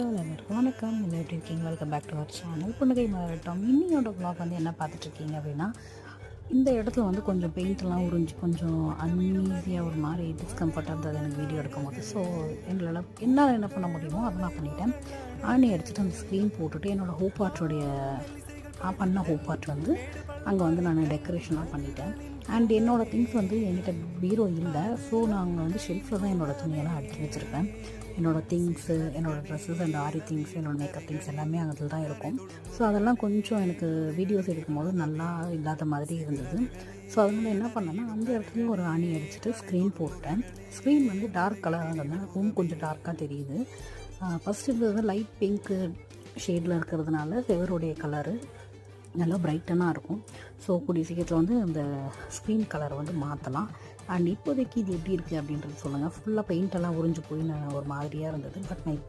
எல்லாருக்கும் வணக்கம். எல்லாம் எப்படி இருக்கீங்க? Welcome back to our channel Punnagai Mavattam. இன்னியோட vlog வந்து என்ன பார்த்துட்ருக்கீங்க அப்படின்னா, இந்த இடத்துல வந்து கொஞ்சம் பெயிண்ட்லாம் உறிஞ்சி கொஞ்சம் அன்ஈஸியாக ஒரு மாதிரி டிஸ்கம்ஃபர்ட்டாக இருந்தது எனக்கு வீடியோ எடுக்கும்போது. ஸோ என்னால் என்ன பண்ண முடியுமோ அதை நான் பண்ணிட்டேன். ஆணி அடிச்சுட்டு அந்த ஸ்க்ரீன் போட்டுட்டு என்னோடய ஹோப் ஆர்ட்டோடைய நான் பண்ண ஹோப் ஆர்ட் வந்து அங்கே வந்து நான் டெக்கரேஷனாக பண்ணிட்டேன். அண்ட் என்னோடய திங்ஸ் வந்து என்கிட்ட பீரோ இல்லை. ஸோ நாங்கள் வந்து ஷெல்ஃபில் தான் என்னோடய துணியெல்லாம் அடுக்கி வச்சுருப்பேன். என்னோடய திங்ஸு, என்னோடய ட்ரெஸ்ஸஸ் அண்ட் ஆரி திங்ஸ், என்னோடய மேக்கப் திங்ஸ் எல்லாமே அதில் தான் இருக்கும். ஸோ அதெல்லாம் கொஞ்சம் எனக்கு வீடியோஸ் எடுக்கும்போது நல்லா இல்லாத மாதிரி இருந்தது. ஸோ அதனால் என்ன பண்ணேன்னா, அந்த இடத்துலையும் ஒரு ஆணி அடிச்சுட்டு ஸ்க்ரீன் போட்டேன். ஸ்க்ரீன் வந்து டார்க் கலராக ரூம் கொஞ்சம் டார்க்காக தெரியுது. ஃபஸ்ட்டு இருந்தது லைட் பிங்க்கு ஷேடில் இருக்கிறதுனால செவருடைய கலரு நல்லா பிரைட்டனாக இருக்கும். ஸோ கூடிய சீக்கிரத்தில் வந்து அந்த ஸ்க்ரீன் கலரை வந்து மாற்றலாம். அண்ட் இப்போதைக்கு இது எப்படி இருக்குது அப்படின்றது சொல்லுங்கள். ஃபுல்லாக பெயிண்டெல்லாம் உறிஞ்சு போய் நான் ஒரு மாதிரியாக இருந்தது. பட் நான் இப்போ